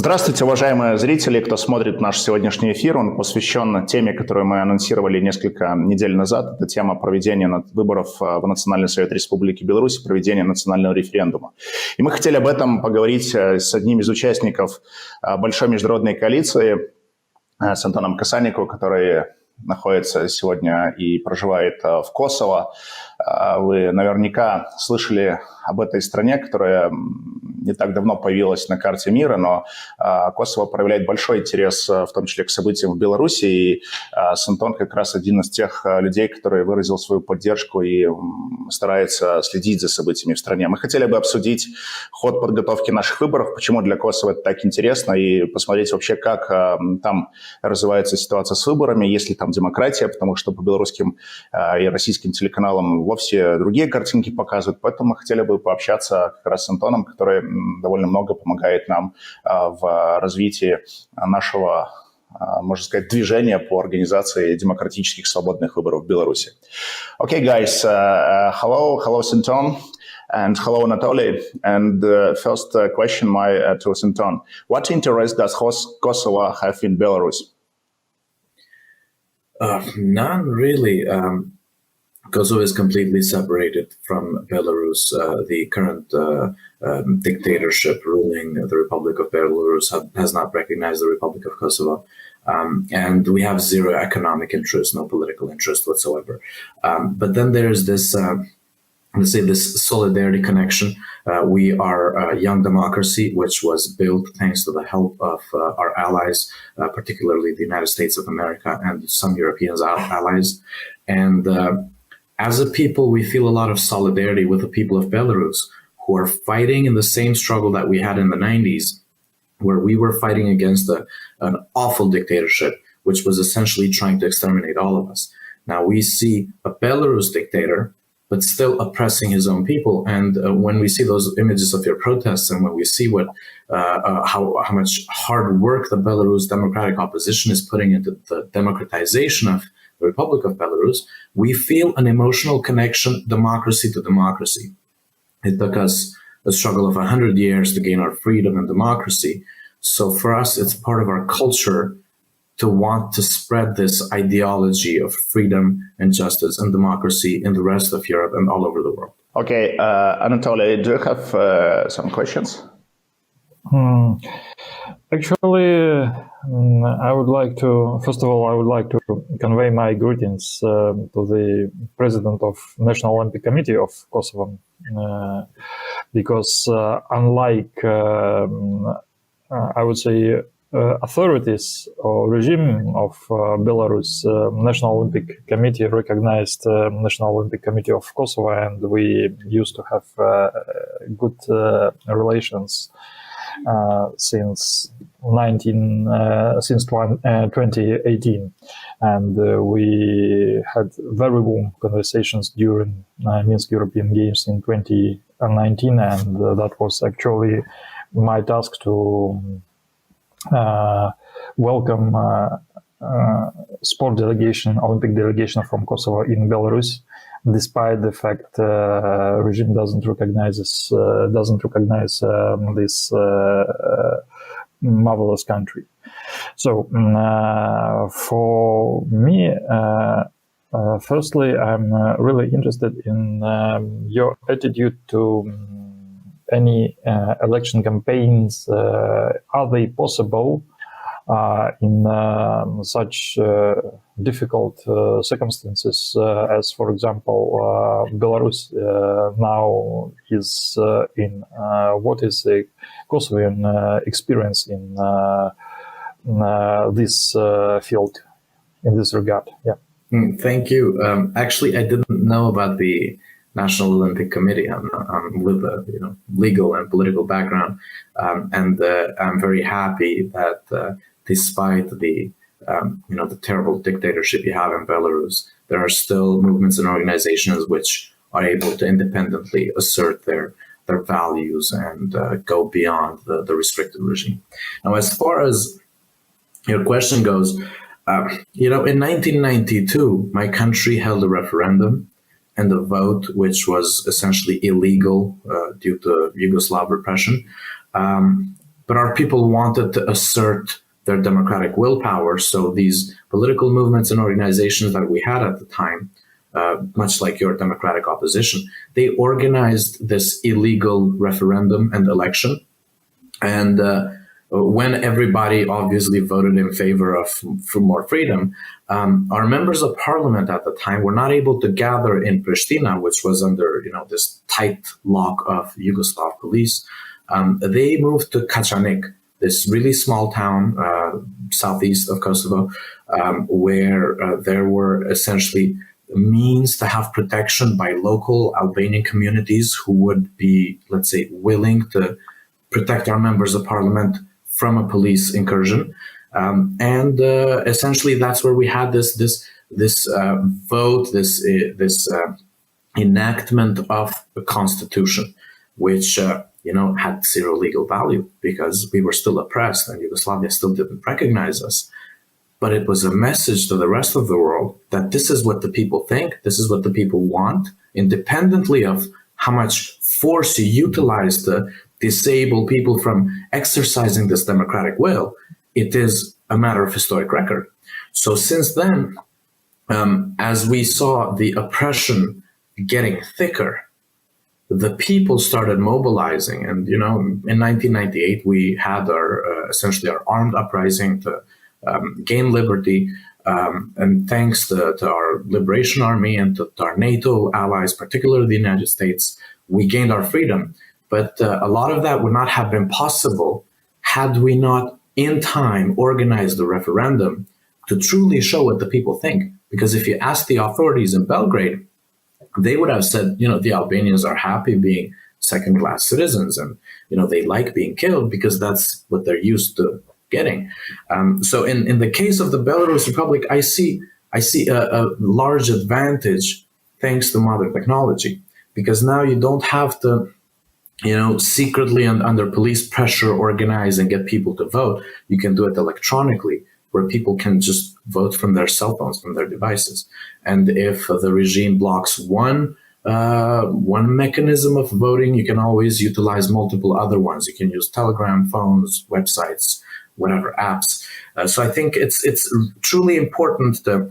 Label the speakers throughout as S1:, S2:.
S1: Здравствуйте, уважаемые зрители, кто смотрит наш сегодняшний эфир. Он посвящен теме, которую мы анонсировали несколько недель назад. Это тема проведения выборов в Национальный совет Республики Беларусь, проведения национального референдума. И мы хотели об этом поговорить с одним из участников большой международной коалиции, с Антоном Kacaniku, который находится сегодня и проживает в Kosovo. Вы наверняка слышали об этой стране, которая не так давно появилась на карте мира, но Kosovo проявляет большой интерес, в том числе к событиям в Беларуси, и Senton как раз один из тех людей, который выразил свою поддержку и старается следить за событиями в стране. Мы хотели бы обсудить ход подготовки наших выборов, почему для Kosovo это так интересно, и посмотреть вообще, как там развивается ситуация с выборами, есть ли там демократия, потому что по белорусским и российским телеканалам вовсе другие картинки показывают. Поэтому мы хотели бы пообщаться как раз с Антоном, который довольно много помогает нам в развитии нашего, можно сказать, движения по организации демократических свободных выборов в Беларуси. Okay, guys, hello Senton, and hello Anatoly. And first question to Senton. What interest does Kosovo have in Belarus?
S2: None really. Kosovo is completely separated from Belarus. The current dictatorship ruling the Republic of Belarus has not recognized the Republic of Kosovo. And we have zero economic interest, no political interest whatsoever. But then there's this, let's say, this solidarity connection. We are a young democracy, which was built thanks to the help of our allies, particularly the United States of America and some European allies. And as a people, we feel a lot of solidarity with the people of Belarus, who are fighting in the same struggle that we had in the 90s, where we were fighting against an awful dictatorship, which was essentially trying to exterminate all of us. Now we see a Belarus dictator, but still oppressing his own people. And when we see those images of your protests, and when we see how much hard work the Belarus democratic opposition is putting into the democratization of the Republic of Belarus, we feel an emotional connection, democracy to democracy. It took us a struggle of 100 years to gain our freedom and democracy. So for us, it's part of our culture to want to spread this ideology of freedom and justice and democracy in the rest of Europe and all over the world.
S1: Okay, Anatoly, do you have some questions?
S3: Actually, I would like to, first of all, I would like to convey my greetings to the President of National Olympic Committee of Kosovo, because unlike, I would say, authorities or regime of Belarus, National Olympic Committee recognized National Olympic Committee of Kosovo, and we used to have good relations since 2018, and we had very warm conversations during Minsk European Games in 2019, and that was actually my task to welcome sport delegation, Olympic delegation from Kosovo in Belarus, despite the fact regime doesn't recognize this marvelous country. So for me, firstly, I'm really interested in your attitude to any election campaigns. Are they possible in such difficult circumstances as, for example, Belarus now is in? What is the Kosovan experience in this field, in this regard? Yeah.
S2: Thank you. Actually, I didn't know about the National Olympic Committee. I'm with a legal and political background, and I'm very happy that despite the the terrible dictatorship you have in Belarus, there are still movements and organizations which are able to independently assert their values and go beyond the restrictive regime. Now, as far as your question goes, in 1992, my country held a referendum and a vote which was essentially illegal due to Yugoslav repression. but our people wanted to assert their democratic willpower. So these political movements and organizations that we had at the time, much like your democratic opposition, they organized this illegal referendum and election. And when everybody obviously voted in favor of for more freedom, our members of parliament at the time were not able to gather in Pristina, which was under this tight lock of Yugoslav police. They moved to Kacaniku, this really small town southeast of Kosovo, where there were essentially means to have protection by local Albanian communities who would be, let's say, willing to protect our members of parliament from a police incursion. And essentially that's where we had this vote, this enactment of the constitution, which had zero legal value because we were still oppressed and Yugoslavia still didn't recognize us. But it was a message to the rest of the world that this is what the people think, this is what the people want, independently of how much force you utilize to disable people from exercising this democratic will. It is a matter of historic record. So since then, as we saw the oppression getting thicker, the people started mobilizing. And, in 1998, we had essentially our armed uprising to gain liberty. And thanks to our Liberation Army and to our NATO allies, particularly the United States, we gained our freedom. But a lot of that would not have been possible had we not in time organized the referendum to truly show what the people think. Because if you ask the authorities in Belgrade, they would have said, the Albanians are happy being second-class citizens and, they like being killed because that's what they're used to getting. So in the case of the Belarus Republic, I see a large advantage thanks to modern technology, because now you don't have to secretly and under police pressure organize and get people to vote. You can do it electronically, where people can just vote from their cell phones, from their devices. And if the regime blocks one mechanism of voting, you can always utilize multiple other ones. You can use Telegram, phones, websites, whatever, apps. So I think it's truly important to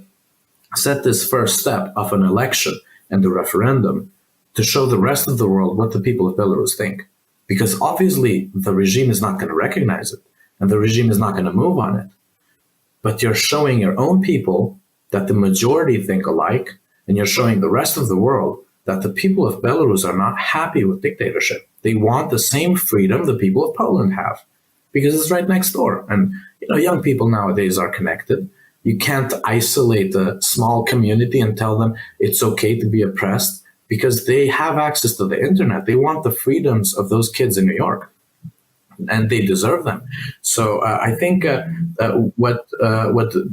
S2: set this first step of an election and the referendum to show the rest of the world what the people of Belarus think. Because obviously the regime is not going to recognize it and the regime is not going to move on it. But you're showing your own people that the majority think alike, and you're showing the rest of the world that the people of Belarus are not happy with dictatorship. They want the same freedom the people of Poland have, because it's right next door. And young people nowadays are connected. You can't isolate a small community and tell them it's okay to be oppressed, because they have access to the internet. They want the freedoms of those kids in New York, and they deserve them. So I think what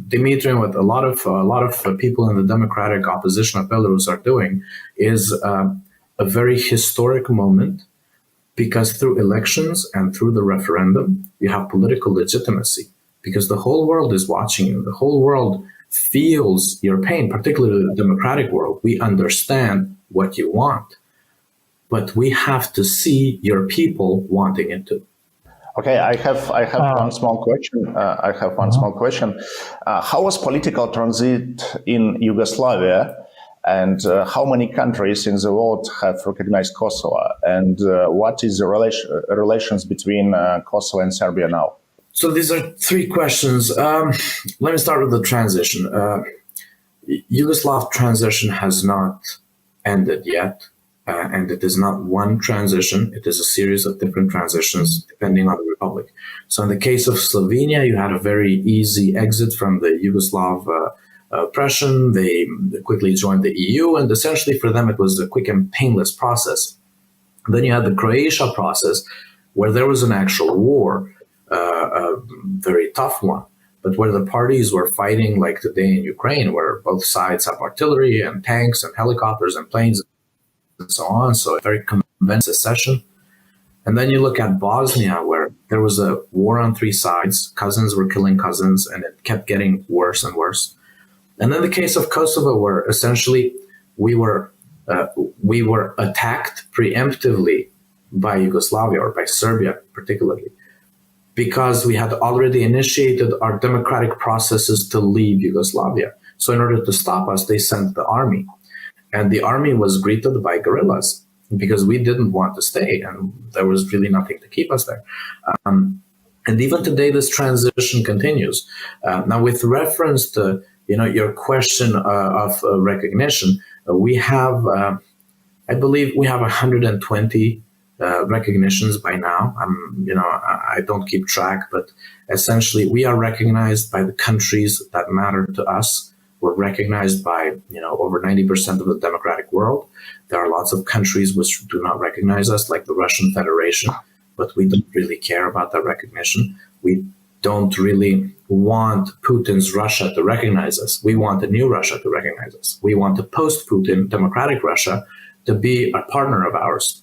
S2: Dmitry and what a lot of people in the democratic opposition of Belarus are doing is a very historic moment, because through elections and through the referendum, you have political legitimacy, because the whole world is watching you. The whole world feels your pain, particularly the democratic world. We understand what you want, but we have to see your people wanting it too.
S1: Okay, I have one small question. How was political transit in Yugoslavia, and how many countries in the world have recognized Kosovo? And what is the relations between Kosovo and Serbia now?
S2: So these are three questions. Let me start with the transition. Yugoslav transition has not ended yet. And it is not one transition. It is a series of different transitions depending on the republic. So in the case of Slovenia, you had a very easy exit from the Yugoslav oppression. They quickly joined the EU, and essentially for them, it was a quick and painless process. Then you had the Croatia process, where there was an actual war, a very tough one, but where the parties were fighting like today in Ukraine, where both sides have artillery and tanks and helicopters and planes and so on. So a very convinced secession. And then you look at Bosnia, where there was a war on three sides. Cousins were killing cousins, and it kept getting worse and worse. And then the case of Kosovo, where essentially we were attacked preemptively by Yugoslavia, or by Serbia particularly. because we had already initiated our democratic processes to leave Yugoslavia. So in order to stop us, they sent the army. And the army was greeted by guerrillas because we didn't want to stay, and there was really nothing to keep us there. And even today, this transition continues. Now, with reference to your question of recognition, we have, I believe, we have 120 recognitions by now. I don't keep track, but essentially, we are recognized by the countries that matter to us. We're recognized by over 90% of the democratic world. There are lots of countries which do not recognize us, like the Russian Federation, but we don't really care about that recognition. We don't really want Putin's Russia to recognize us. We want a new Russia to recognize us. We want a post-Putin democratic Russia to be a partner of ours.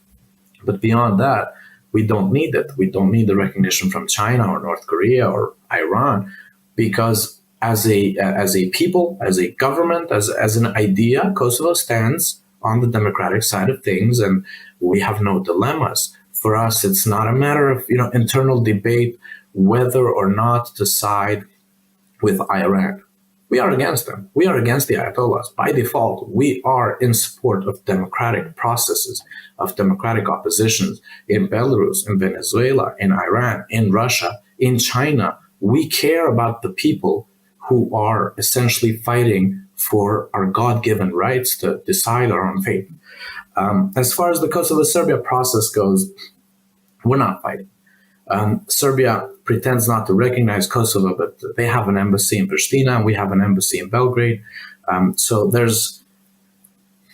S2: But beyond that, we don't need it. We don't need the recognition from China or North Korea or Iran, because as a people, as a government, as an idea, Kosovo stands on the democratic side of things, and we have no dilemmas. For us, it's not a matter of internal debate whether or not to side with Iran. We are against them. We are against the Ayatollahs. By default, we are in support of democratic processes, of democratic oppositions in Belarus, in Venezuela, in Iran, in Russia, in China. We care about the people who are essentially fighting for our God-given rights to decide our own fate. As far as the Kosovo-Serbia process goes, we're not fighting. Serbia pretends not to recognize Kosovo, but they have an embassy in Pristina, and we have an embassy in Belgrade. So there's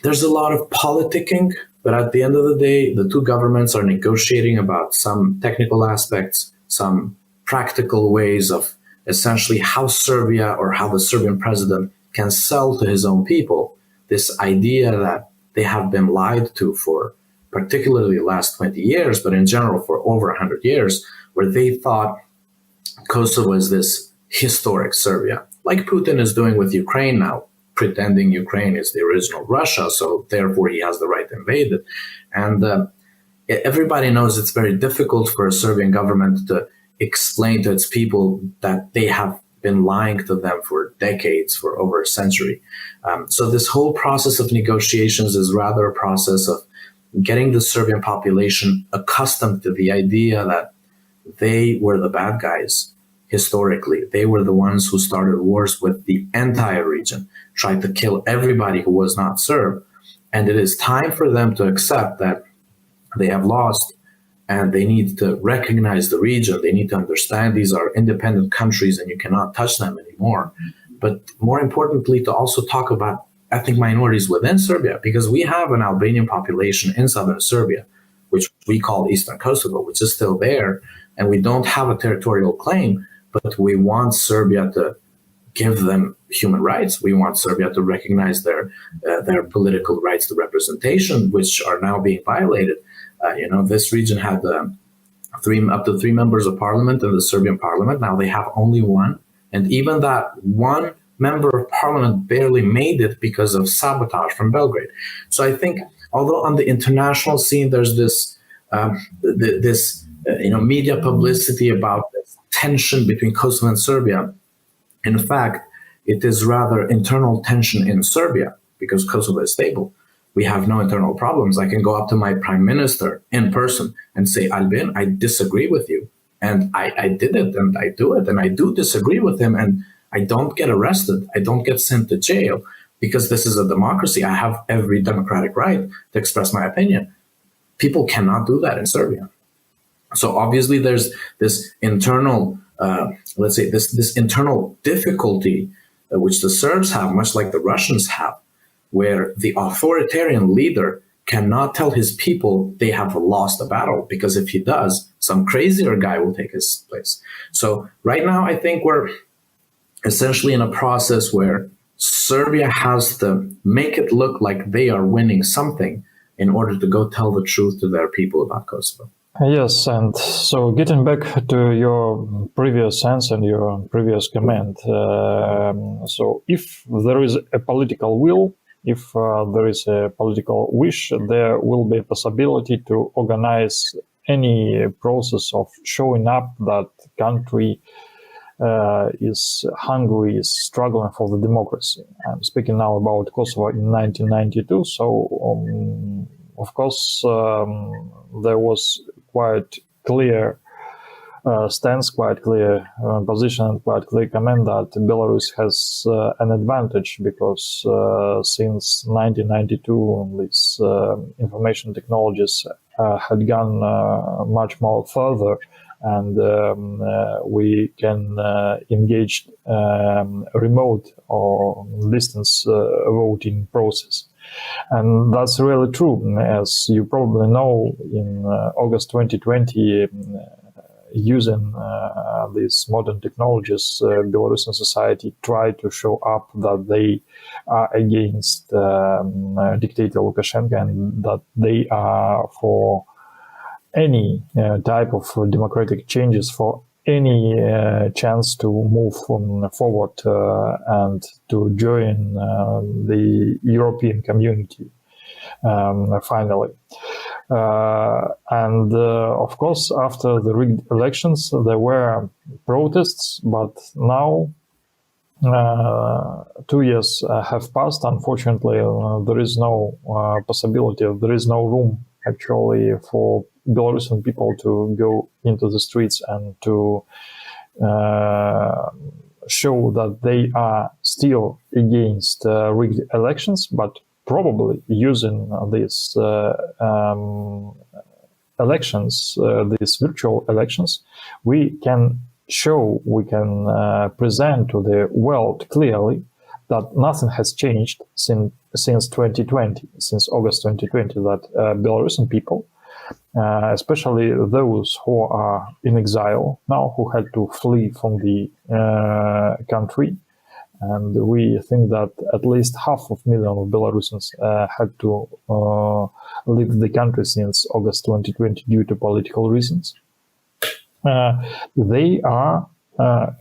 S2: a lot of politicking, but at the end of the day, the two governments are negotiating about some technical aspects, some practical ways of essentially how Serbia or how the Serbian president can sell to his own people this idea that they have been lied to for particularly the last 20 years, but in general for over 100 years, where they thought Kosovo is this historic Serbia, like Putin is doing with Ukraine now, pretending Ukraine is the original Russia, so therefore he has the right to invade it. And everybody knows it's very difficult for a Serbian government to explain to its people that they have been lying to them for decades, for over a century. So this whole process of negotiations is rather a process of getting the Serbian population accustomed to the idea that they were the bad guys historically. They were the ones who started wars with the entire region, tried to kill everybody who was not Serb. And it is time for them to accept that they have lost, and they need to recognize the region. They need to understand these are independent countries and you cannot touch them anymore. But more importantly, to also talk about ethnic minorities within Serbia, because we have an Albanian population in southern Serbia, which we call Eastern Kosovo, which is still there. And we don't have a territorial claim, but we want Serbia to give them human rights. We want Serbia to recognize their political rights to representation, which are now being violated. This region had up to three members of parliament in the Serbian parliament. Now they have only one. And even that one member of parliament barely made it because of sabotage from Belgrade. So I think, although on the international scene, there's this media publicity about this tension between Kosovo and Serbia, in fact, it is rather internal tension in Serbia because Kosovo is stable. We have no internal problems. I can go up to my prime minister in person and say, Albin, I disagree with you. And I did it, and I do it, and I do disagree with him, and I don't get arrested. I don't get sent to jail because this is a democracy. I have every democratic right to express my opinion. People cannot do that in Serbia. So obviously there's this internal, this internal difficulty which the Serbs have, much like the Russians have, where the authoritarian leader cannot tell his people they have lost a battle, because if he does, some crazier guy will take his place. So right now, I think we're essentially in a process where Serbia has to make it look like they are winning something in order to go tell the truth to their people about Kosovo.
S3: Yes, and so getting back to your previous answer and your previous comment, so if there is a political will, if there is a political wish, there will be a possibility to organize any process of showing up that country is hungry, is struggling for the democracy. I'm speaking now about Kosovo in 1992. So, of course, there was quite clear stance, quite clear position, quite clear comment that Belarus has an advantage because since 1992, these information technologies had gone much more further, and we can engage remote or distance voting process. And that's really true. As you probably know, in August 2020, using these modern technologies, Belarusian society tried to show up that they are against dictator Lukashenko and that they are for any type of democratic changes, for any chance to move forward and to join the European community finally. And of course, after the rigged elections, there were protests, but now 2 years have passed. Unfortunately, there is no possibility, there is no room actually for Belarusian people to go into the streets and to show that they are still against rigged elections, but probably using these elections, these virtual elections, we can show, we can present to the world clearly that nothing has changed since 2020, since August 2020, that Belarusian people, especially those who are in exile now, who had to flee from the country, and we think that at least 500,000 of Belarusians had to leave the country since August 2020 due to political reasons. They are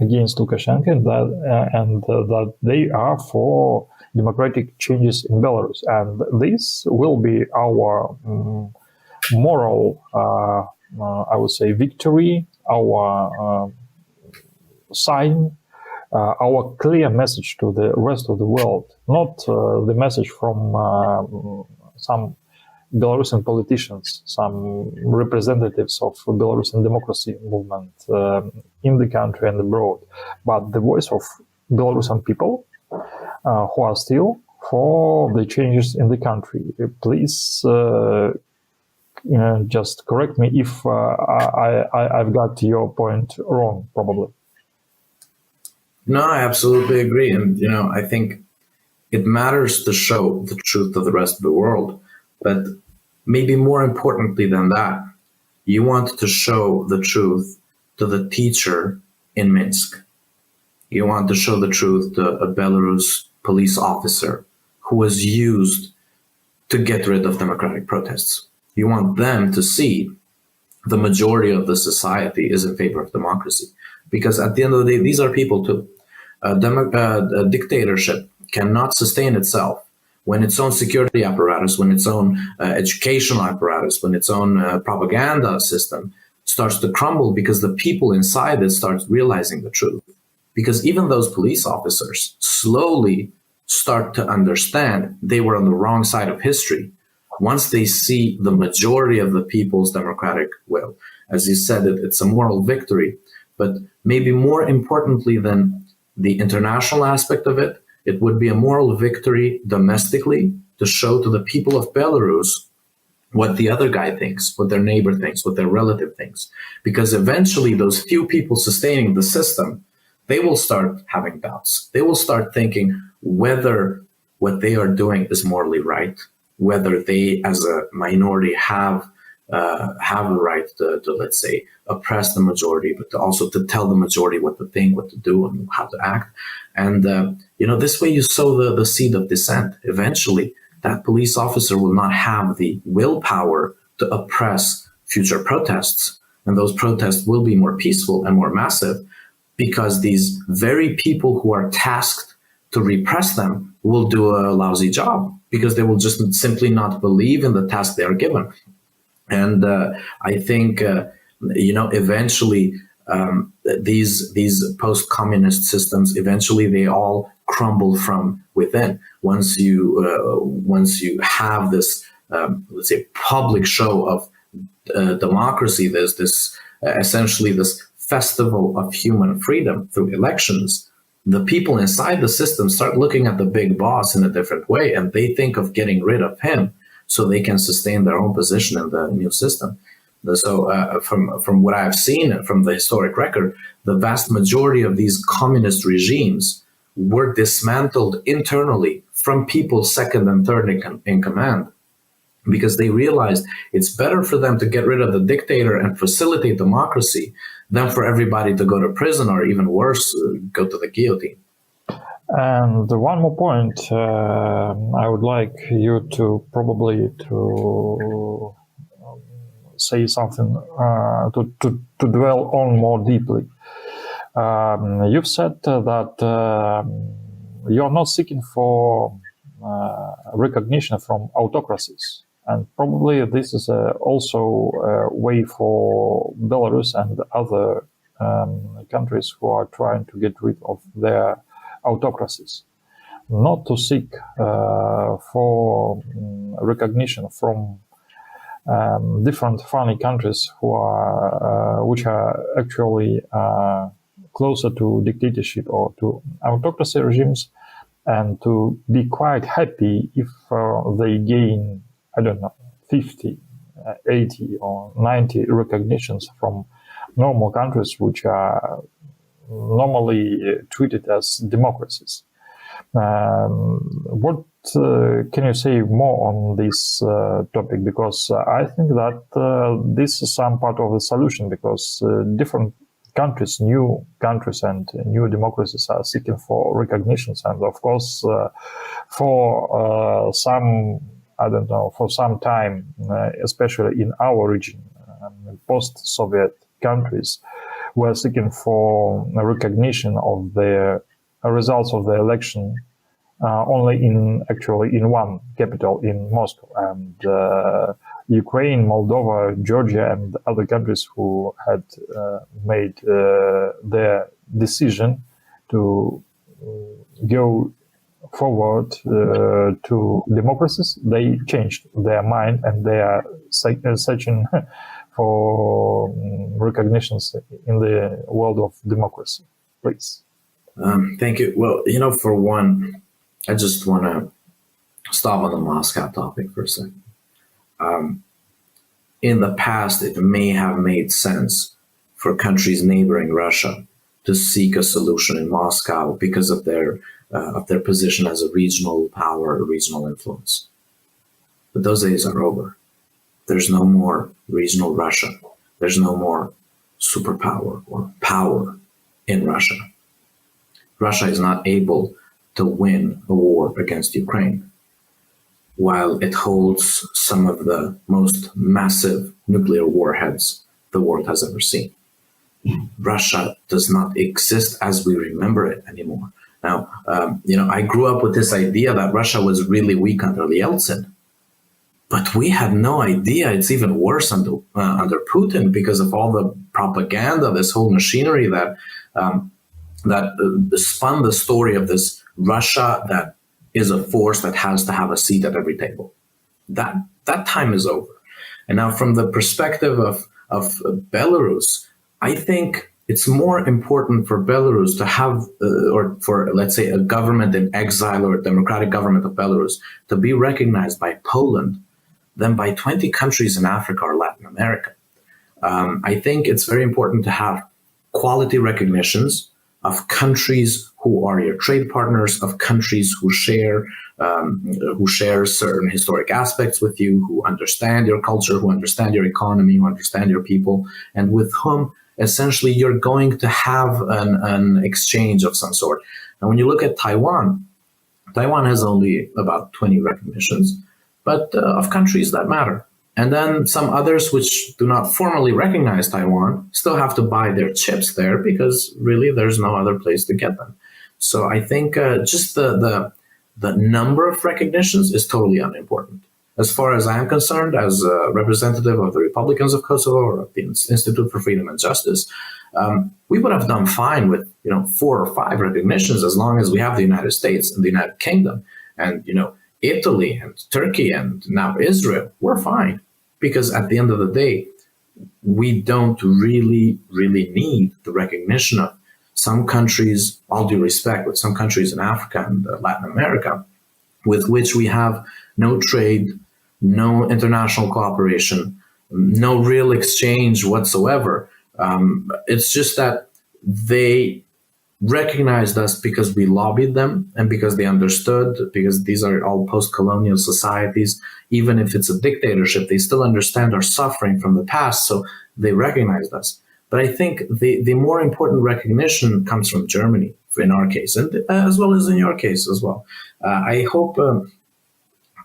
S3: against Lukashenko and that they are for democratic changes in Belarus. And this will be our moral, I would say, victory, our sign, our clear message to the rest of the world, not the message from some Belarusian politicians, some representatives of Belarusian democracy movement in the country and abroad, but the voice of Belarusian people who are still for the changes in the country. Please just correct me if I've got your point wrong, probably.
S2: No, I absolutely agree. And, I think it matters to show the truth to the rest of the world. But maybe more importantly than that, you want to show the truth to the teacher in Minsk. You want to show the truth to a Belarus police officer who was used to get rid of democratic protests. You want them to see the majority of the society is in favor of democracy. Because at the end of the day, these are people too. A dictatorship cannot sustain itself when its own security apparatus, when its own educational apparatus, when its own propaganda system starts to crumble because the people inside it start realizing the truth. Because even those police officers slowly start to understand they were on the wrong side of history once they see the majority of the people's democratic will. As you said, it's a moral victory, but maybe more importantly than the international aspect of it, it would be a moral victory domestically to show to the people of Belarus what the other guy thinks, what their neighbor thinks, what their relative thinks. Because eventually those few people sustaining the system, they will start having doubts. They will start thinking whether what they are doing is morally right, whether they as a minority have the right to, let's say, oppress the majority, but to also to tell the majority what to think, what to do, and how to act. And, this way you sow the seed of dissent. Eventually, that police officer will not have the willpower to oppress future protests. And those protests will be more peaceful and more massive because these very people who are tasked to repress them will do a lousy job because they will just simply not believe in the task they are given. And I think, eventually these post-communist systems, eventually they all crumble from within. Once you have this, let's say, public show of democracy, there's this essentially this festival of human freedom through elections. The people inside the system start looking at the big boss in a different way, and they think of getting rid of him so they can sustain their own position in the new system. So from what I've seen from the historic record, the vast majority of these communist regimes were dismantled internally from people second and third in command, because they realized it's better for them to get rid of the dictator and facilitate democracy than for everybody to go to prison, or even worse, go to the guillotine.
S3: And one more point, I would like you to probably to say something to dwell on more deeply. You've said that you're not seeking for recognition from autocracies, and probably this is also a way for Belarus and other countries who are trying to get rid of their autocracies, not to seek for recognition from different foreign countries which are actually closer to dictatorship or to autocracy regimes, and to be quite happy if they gain, 50, 80 or 90 recognitions from normal countries which are normally treated as democracies. What can you say more on this topic? Because I think that this is some part of the solution, because different countries, new countries and new democracies are seeking for recognitions. And of course, for some, for some time, especially in our region, post-Soviet countries, were seeking for recognition of the results of the election only in one capital, in Moscow. And Ukraine, Moldova, Georgia, and other countries who had made their decision to go forward to democracies, they changed their mind and they are searching for recognitions in the world of democracy. Please.
S2: Thank you. Well, for one, I just want to stop on the Moscow topic for a second. In the past, it may have made sense for countries neighboring Russia to seek a solution in Moscow because of their position as a regional power, a regional influence. But those days are over. There's no more regional Russia. There's no more superpower or power in Russia. Russia is not able to win a war against Ukraine, while it holds some of the most massive nuclear warheads the world has ever seen. Russia does not exist as we remember it anymore. Now, I grew up with this idea that Russia was really weak under Yeltsin, but we had no idea it's even worse under Putin because of all the propaganda, this whole machinery that spun the story of this Russia that is a force that has to have a seat at every table. That time is over. And now from the perspective of Belarus, I think it's more important for Belarus to have, or for, let's say, a government in exile or a democratic government of Belarus to be recognized by Poland than by 20 countries in Africa or Latin America. I think it's very important to have quality recognitions of countries who are your trade partners, of countries who share certain historic aspects with you, who understand your culture, who understand your economy, who understand your people, and with whom essentially you're going to have an exchange of some sort. And when you look at Taiwan has only about 20 recognitions, but of countries that matter. And then some others which do not formally recognize Taiwan still have to buy their chips there because really there's no other place to get them. So I think just the number of recognitions is totally unimportant. as far as I am concerned, as a representative of the Republicans of Kosovo or of the Institute for Freedom and Justice, we would have done fine with 4 or 5 recognitions as long as we have the United States and the United Kingdom and Italy and Turkey and now Israel. We're fine, because at the end of the day, we don't really need the recognition of some countries, all due respect, with some countries in Africa and Latin America, with which we have no trade, no international cooperation, no real exchange whatsoever. It's just that they recognized us because we lobbied them and because they understood, because these are all post-colonial societies. Even if it's a dictatorship, they still understand our suffering from the past, so they recognized us. But I think the more important recognition comes from Germany, in our case, and as well as in your case as well. I hope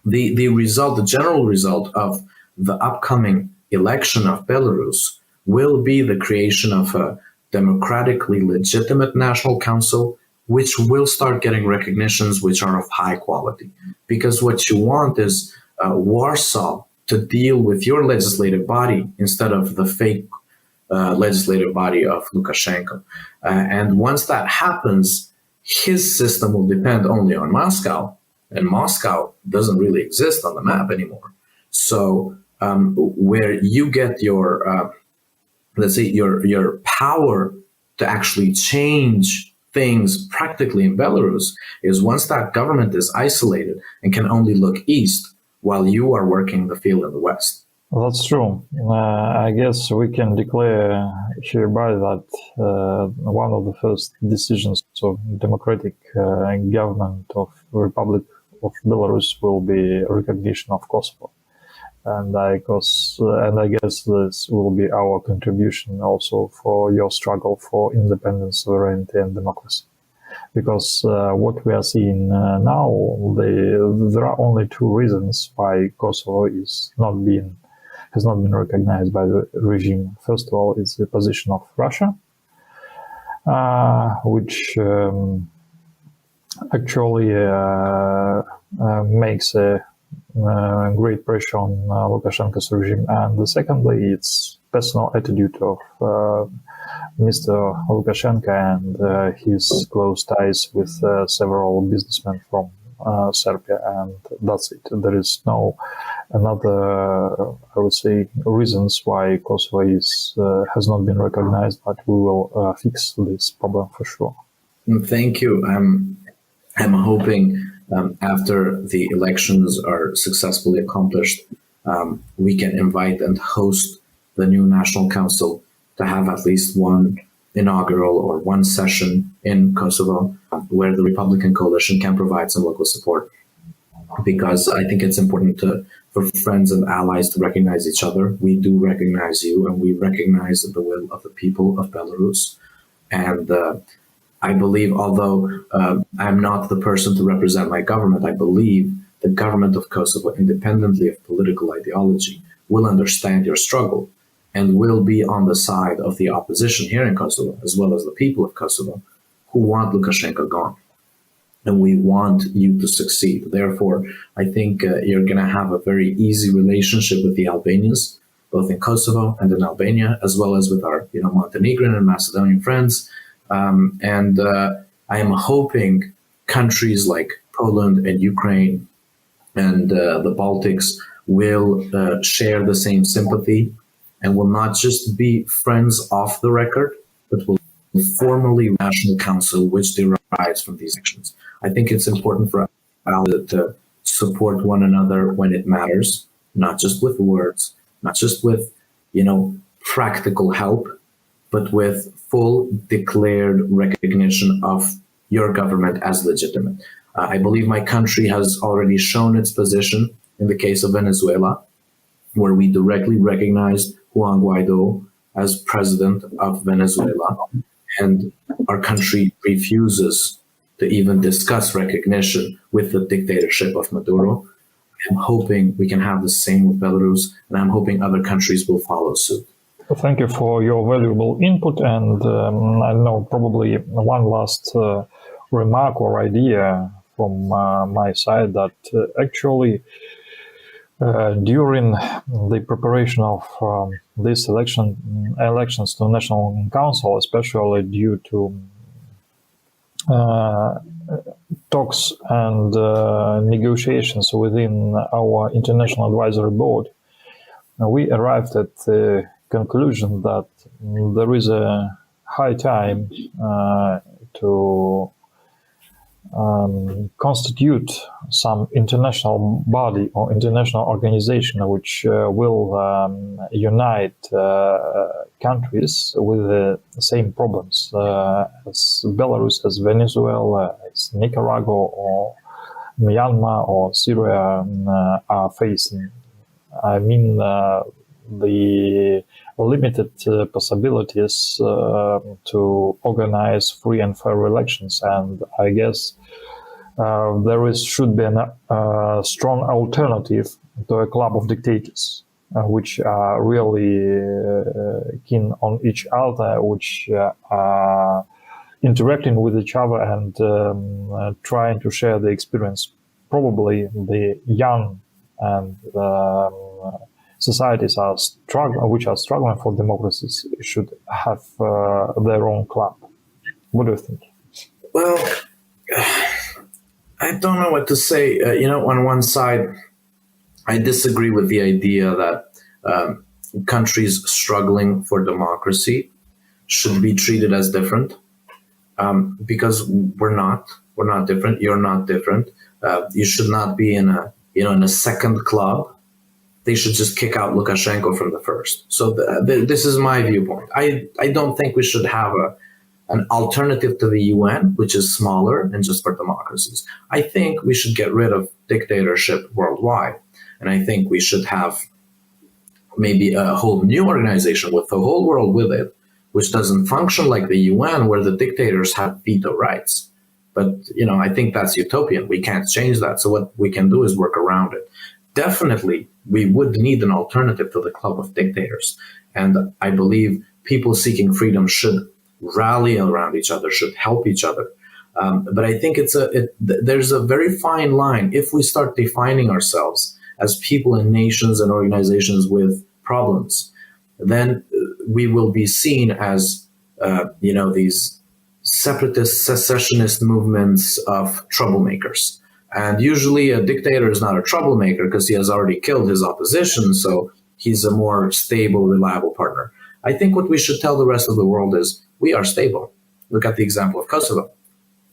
S2: the general result of the upcoming election of Belarus will be the creation of a democratically legitimate national council, which will start getting recognitions which are of high quality. Because what you want is Warsaw to deal with your legislative body instead of the fake legislative body of Lukashenko. And once that happens, his system will depend only on Moscow, and Moscow doesn't really exist on the map anymore. So where you get your let's say your power to actually change things practically in Belarus is once that government is isolated and can only look east while you are working the field in the west.
S3: That's true. I guess we can declare hereby that one of the first decisions of democratic government of Republic of Belarus will be recognition of Kosovo. And I guess this will be our contribution also for your struggle for independence, sovereignty, and democracy. Because what we are seeing now, there are only 2 reasons why Kosovo has not been recognized by the regime. First of all, it's the position of Russia, which actually makes a great pressure on Lukashenko's regime. And secondly, it's personal attitude of Mr. Lukashenko and his close ties with several businessmen from Serbia, and that's it. There is no another, I would say, reasons why Kosovo has not been recognized, but we will fix this problem for sure.
S2: Thank you. I'm hoping after the elections are successfully accomplished, we can invite and host the new National Council to have at least one inaugural or one session in Kosovo where the Republican coalition can provide some local support. Because I think it's important for friends and allies to recognize each other. We do recognize you, and we recognize the will of the people of Belarus. And I believe, although I'm not the person to represent my government, I believe the government of Kosovo, independently of political ideology, will understand your struggle and will be on the side of the opposition here in Kosovo, as well as the people of Kosovo, who want Lukashenko gone. And we want you to succeed. Therefore, I think you're going to have a very easy relationship with the Albanians, both in Kosovo and in Albania, as well as with our Montenegrin and Macedonian friends. And I am hoping countries like Poland and Ukraine and the Baltics will share the same sympathy and will not just be friends off the record, but will formally National Council, which derives from these actions. I think it's important for us to support one another when it matters, not just with words, not just with, practical help, but with full declared recognition of your government as legitimate. I believe my country has already shown its position in the case of Venezuela, where we directly recognized Juan Guaido as president of Venezuela, and our country refuses to even discuss recognition with the dictatorship of Maduro. I'm hoping we can have the same with Belarus, and I'm hoping other countries will follow suit.
S3: Thank you for your valuable input, and I know probably one last remark or idea from my side that actually During the preparation of these elections to National Council, especially due to talks and negotiations within our International Advisory Board, we arrived at the conclusion that there is a high time to constitute some international body or international organization which will unite countries with the same problems as Belarus, as Venezuela, as Nicaragua or Myanmar or Syria are facing. I mean, the limited possibilities to organize free and fair elections, and I guess should be a strong alternative to a club of dictators, which are really keen on each other, which are interacting with each other and trying to share the experience. Probably the young and societies which are struggling for democracies should have their own club. What do you think?
S2: Well, I don't know what to say. On one side, I disagree with the idea that countries struggling for democracy should be treated as different, because we're not different. You're not different. You should not be in a second club. They should just kick out Lukashenko from the first. So this is my viewpoint. I don't think we should have an alternative to the UN, which is smaller and just for democracies. I think we should get rid of dictatorship worldwide. And I think we should have maybe a whole new organization with the whole world with it, which doesn't function like the UN, where the dictators have veto rights. But, I think that's utopian. We can't change that. So what we can do is work around it. Definitely, we would need an alternative to the club of dictators. And I believe people seeking freedom should rally around each other, should help each other. But I think there's a very fine line. If we start defining ourselves as people and nations and organizations with problems, then we will be seen as, these separatist, secessionist movements of troublemakers. And usually a dictator is not a troublemaker because he has already killed his opposition, so he's a more stable, reliable partner. I think what we should tell the rest of the world is we are stable. Look at the example of Kosovo.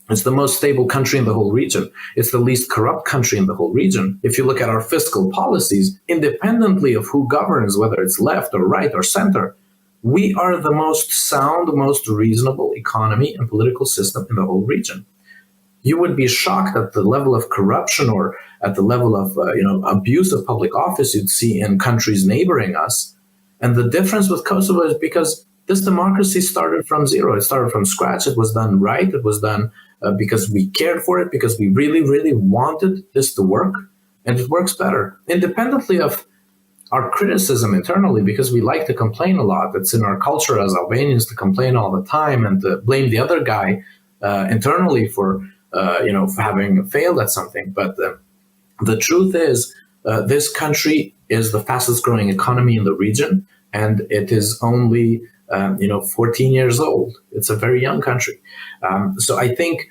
S2: It's the most stable country in the whole region. It's the least corrupt country in the whole region. If you look at our fiscal policies, independently of who governs, whether it's left or right or center, we are the most sound, most reasonable economy and political system in the whole region. You would be shocked at the level of corruption or at the level of abuse of public office you'd see in countries neighboring us. And the difference with Kosovo is because this democracy started from zero. It started from scratch. It was done right. It was done because we cared for it, because we really, really wanted this to work. And it works better, independently of our criticism internally, because we like to complain a lot. It's in our culture as Albanians to complain all the time and to blame the other guy internally for having failed at something. But the truth is, this country is the fastest growing economy in the region, and it is only 14 years old. It's a very young country. So I think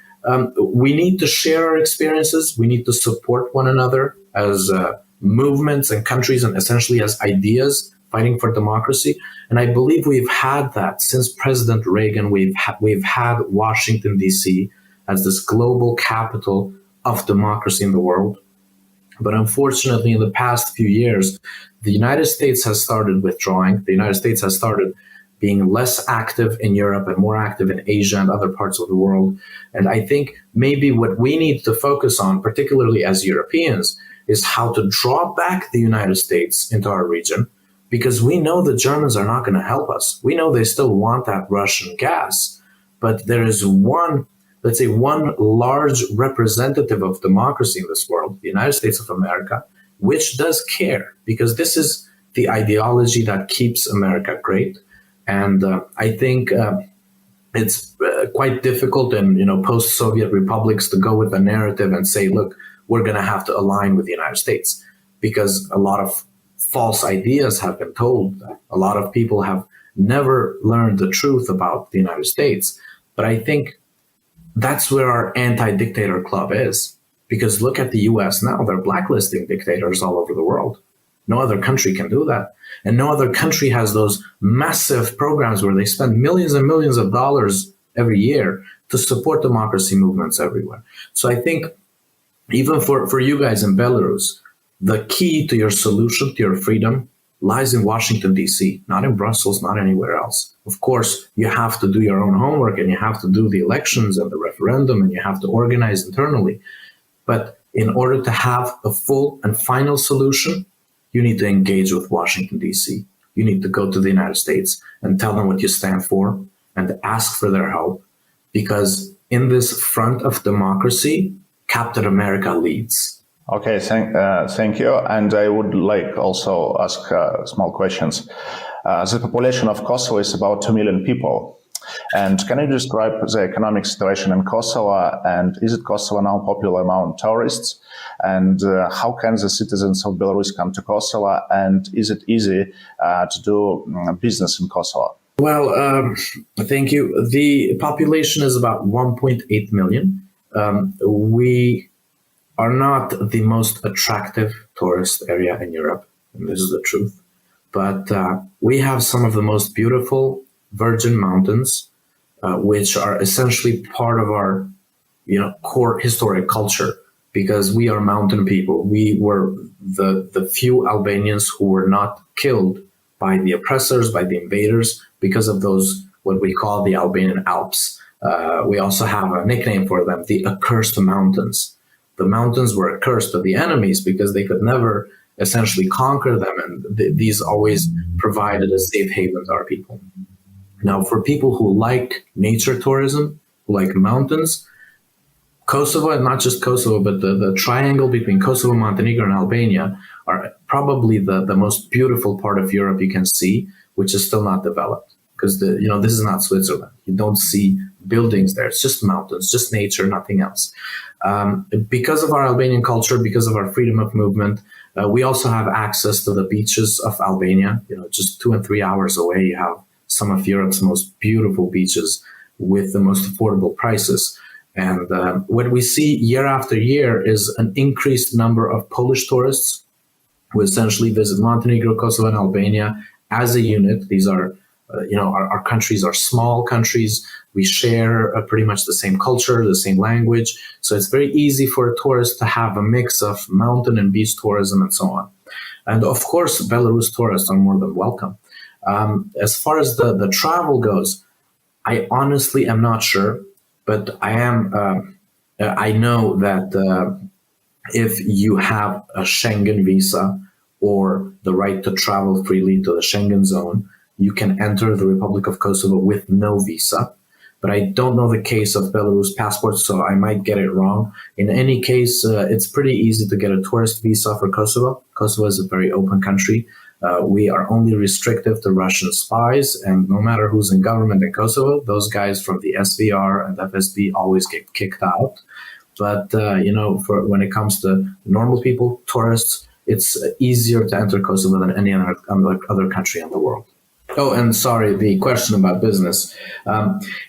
S2: we need to share our experiences. We need to support one another as movements and countries, and essentially as ideas fighting for democracy. And I believe we've had that since President Reagan. We've had Washington, D.C. as this global capital of democracy in the world. But unfortunately, in the past few years, the United States has started withdrawing. The United States has started being less active in Europe and more active in Asia and other parts of the world. And I think maybe what we need to focus on, particularly as Europeans, is how to draw back the United States into our region, because we know the Germans are not going to help us. We know they still want that Russian gas, but there is one large representative of democracy in this world, the United States of America, which does care, because this is the ideology that keeps America great. And I think it's quite difficult in post-Soviet republics to go with a narrative and say, look, we're going to have to align with the United States. because a lot of false ideas have been told. A lot of people have never learned the truth about the United States. But I think that's where our anti-dictator club is. Because look at the US now, they're blacklisting dictators all over the world. No other country can do that. And no other country has those massive programs where they spend millions and millions of dollars every year to support democracy movements everywhere. So I think even for you guys in Belarus, the key to your solution, to your freedom, lies in Washington, D.C., not in Brussels, not anywhere else. Of course, you have to do your own homework and you have to do the elections and the referendum and you have to organize internally. But in order to have a full and final solution, you need to engage with Washington, D.C. You need to go to the United States and tell them what you stand for and ask for their help. Because in this front of democracy, Captain America leads.
S1: Okay, thank you. And I would like also ask small questions. The population of Kosovo is about 2 million people. And can you describe the economic situation in Kosovo? And is it Kosovo now popular among tourists? And how can the citizens of Belarus come to Kosovo? And is it easy to do business in Kosovo?
S2: Well, thank you. The population is about 1.8 million. We are not the most attractive tourist area in Europe, and this is the truth. But we have some of the most beautiful virgin mountains, which are essentially part of our, core historic culture, because we are mountain people. We were the few Albanians who were not killed by the oppressors, by the invaders, because of those, what we call the Albanian Alps. We also have a nickname for them, the accursed mountains. The mountains were accursed to the enemies because they could never essentially conquer them, and these always provided a safe haven to our people. Now, for people who like nature tourism, who like mountains, Kosovo, and not just Kosovo, but the triangle between Kosovo, Montenegro, and Albania are probably the most beautiful part of Europe you can see, which is still not developed. Because this is not Switzerland. You don't see buildings there. It's just mountains, just nature, nothing else. Because of our Albanian culture, because of our freedom of movement, we also have access to the beaches of Albania. Just 2 and 3 hours away, you have some of Europe's most beautiful beaches with the most affordable prices. And what we see year after year is an increased number of Polish tourists who essentially visit Montenegro, Kosovo, and Albania as a unit. These are our countries are small countries. We share pretty much the same culture, the same language. So it's very easy for a tourist to have a mix of mountain and beach tourism and so on. And of course, Belarus tourists are more than welcome. As far as the travel goes, I honestly am not sure, but I know that if you have a Schengen visa or the right to travel freely to the Schengen zone, you can enter the Republic of Kosovo with no visa. But I don't know the case of Belarus passports, so I might get it wrong. In any case, it's pretty easy to get a tourist visa for Kosovo. Kosovo is a very open country. We are only restrictive to Russian spies, and no matter who's in government in Kosovo, those guys from the SVR and FSB always get kicked out. But, for when it comes to normal people, tourists, it's easier to enter Kosovo than any other country in the world. Oh, and sorry, the question about business.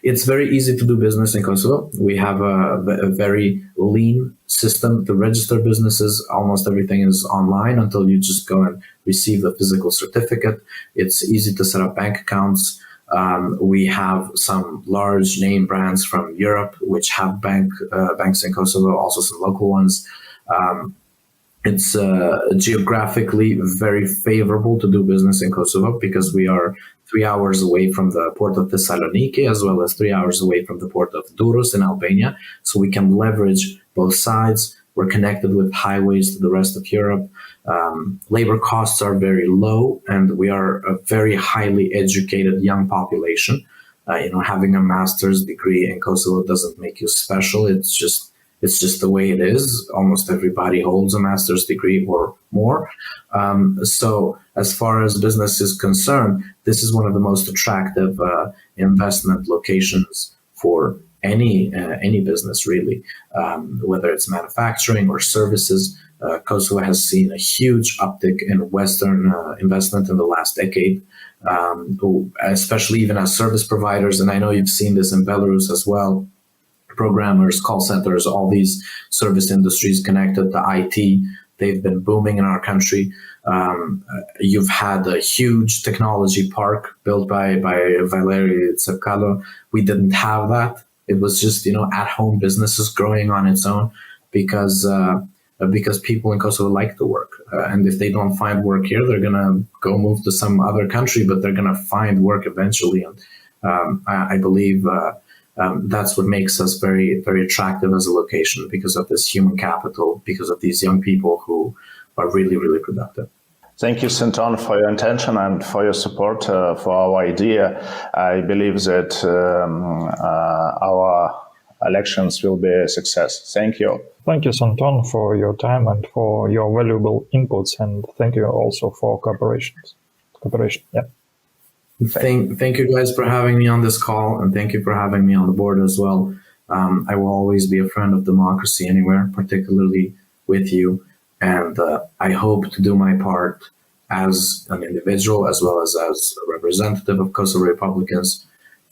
S2: It's very easy to do business in Kosovo. We have a very lean system to register businesses. Almost everything is online until you just go and receive the physical certificate. It's easy to set up bank accounts. We have some large name brands from Europe which have banks in Kosovo, also some local ones. It's geographically very favorable to do business in Kosovo because we are 3 hours away from the port of Thessaloniki, as well as 3 hours away from the port of Durrës in Albania. So we can leverage both sides. We're connected with highways to the rest of Europe. Labor costs are very low, and we are a very highly educated young population. Having a master's degree in Kosovo doesn't make you special. It's just the way it is. Almost everybody holds a master's degree or more. So as far as business is concerned, this is one of the most attractive investment locations for any business, really, whether it's manufacturing or services. Kosovo has seen a huge uptick in Western investment in the last decade, especially even as service providers. And I know you've seen this in Belarus as well. Programmers, call centers, all these service industries connected to IT, they've been booming in our country. You've had a huge technology park built by Valery Tsepkalo. We didn't have that. It was just, at-home businesses growing on its own because people in Kosovo like to work. And if they don't find work here, they're going to go move to some other country, but they're going to find work eventually. And I believe that's what makes us very, very attractive as a location, because of this human capital, because of these young people who are really, really productive.
S1: Thank you, Senton, for your intention and for your support for our idea. I believe that our elections will be a success. Thank you.
S3: Thank you, Senton, for your time and for your valuable inputs, and thank you also for cooperation. Yeah.
S2: Thank you guys for having me on this call, and thank you for having me on the board as well. I will always be a friend of democracy anywhere, particularly with you. And I hope to do my part as an individual, as well as a representative of Kosovo Republicans,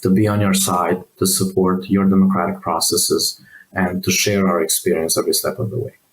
S2: to be on your side, to support your democratic processes, and to share our experience every step of the way.